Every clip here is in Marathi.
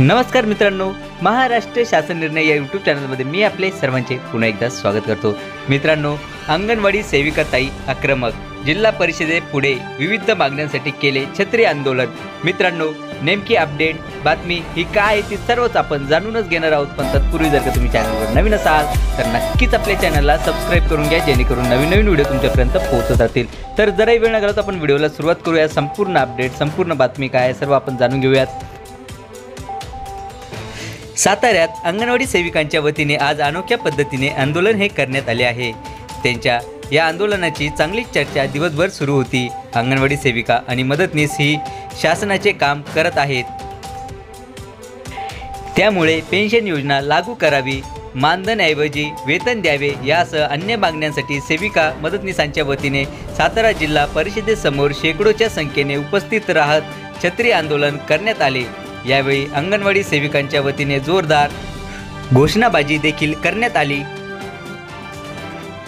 नमस्कार मित्रांनो, महाराष्ट्र शासन निर्णय या यूट्यूब चॅनलमध्ये मी आपले सर्वांचे पुन्हा एकदा स्वागत करतो। मित्रांनो, अंगणवाडी सेविका ताई आक्रमक, जिल्हा परिषदेपुढे विविध मागण्यांसाठी केले छत्री आंदोलन। मित्रांनो, नेमकी अपडेट बातमी ही काय आहे ती सर्वच आपण जाणूनच घेणार आहोत। पण तत्पूर्वी जर का तुम्ही चॅनलवर नवीन असाल तर नक्कीच आपल्या चॅनलला सबस्क्राइब करून घ्या, जेणेकरून नवीन व्हिडिओ तुमच्यापर्यंत पोहोचत राहतील। तर जराही वेळ न घालवता आपण व्हिडिओला सुरुवात करूया। संपूर्ण अपडेट, संपूर्ण बातमी काय आहे सर्व आपण जाणून घेऊयात। साताऱ्यात अंगणवाडी सेविकांच्या वतीने आज अनोख्या पद्धतीने आंदोलन हे करण्यात आले आहे। त्यांच्या या आंदोलनाची चांगली चर्चा दिवसभर सुरू होती। अंगणवाडी सेविका आणि मदतनीस ही शासनाचे काम करत आहेत, त्यामुळे पेन्शन योजना लागू करावी, मानधनऐवजी वेतन द्यावे यासह अन्य मागण्यांसाठी सेविका मदतनीसांच्या वतीने सातारा जिल्हा परिषदेसमोर शेकडोच्या संख्येने उपस्थित राहत छत्री आंदोलन करण्यात आले। यावेळी अंगणवाडी सेविकांच्या वतीने जोरदार घोषणाबाजी देखील करण्यात आली।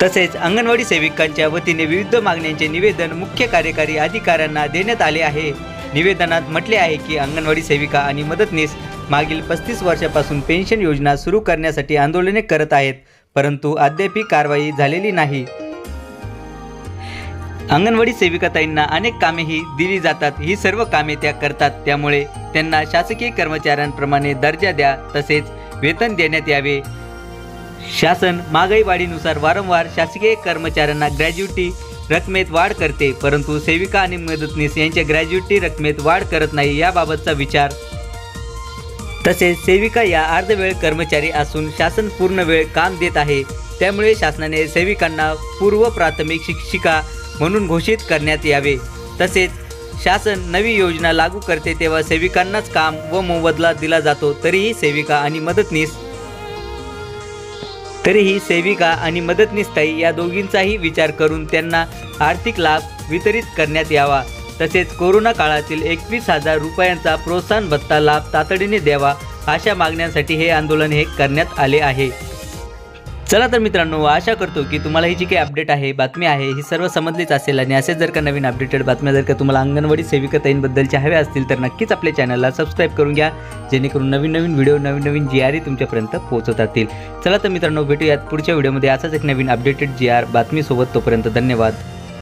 तसेच अंगणवाडी सेविकांच्या वतीने विविध मागण्यांचे निवेदन मुख्य कार्यकारी अधिकाऱ्यांना देण्यात आले आहे। निवेदनात म्हटले आहे की अंगणवाडी सेविका आणि मदतनीस मागील 35 वर्षापासून पेन्शन योजना सुरू करण्यासाठी आंदोलने करत आहेत, परंतु अद्याप कारवाई झालेली नाही। अंगणवाडी सेविकाताईंना अनेक कामेही दिली जातात, ही सर्व कामे त्या करतात, त्यामुळे त्यांना शासकीय कर्मचाऱ्यांप्रमाणे दर्जा द्या, तसेच वेतन देण्यात यावे। शासन महागाई वाढीनुसार वारंवार शासकीय कर्मचाऱ्यांना ग्रॅज्युटी रकमेत वाढ करते, परंतु सेविका आणि मदतनीस यांच्या ग्रॅज्युटी रकमेत वाढ करत नाही, याबाबतचा विचार। तसेच सेविका या अर्धवेळ कर्मचारी असून शासन पूर्ण वेळ काम देत आहे, त्यामुळे शासनाने सेविकांना पूर्व प्राथमिक शिक्षिका म्हणून घोषित करण्यात यावे। तसेच शासन नवी योजना लागू करते तेव्हा सेविकांनाच काम व मोबदला दिला जातो, तरीही सेविका आणि मदतनीसताई या दोघींचाही विचार करून त्यांना आर्थिक लाभ वितरित करण्यात यावा। तसेच कोरोना काळातील 21,000 रुपयांचा प्रोत्साहन भत्ता लाभ तातडीने द्यावा, अशा मागण्यांसाठी हे आंदोलन हे करण्यात आले आहे। चला तर मित्रांनो, आशा करतो की तुम्हाला ही जी काही अपडेट आहे, बातमी आहे, ही सर्व समजलीच असेल। आणि असेच जर का नवीन अपडेटेड बातम्या जर का तुम्हाला अंगणवाडी सेविकाताईंबद्दलच्या हव्या असतील तर नक्कीच आपल्या चॅनलला सबस्क्राइब करून घ्या, जेणेकरून नवीन व्हिडिओ, नवीन GR तुमच्यापर्यंत पोहोचत राहतील। चला तर मित्रांनो, भेटूयात पुढच्या व्हिडिओमध्ये असाच एक नवीन अपडेटेड GR बातमीसोबत। तोपर्यंत धन्यवाद।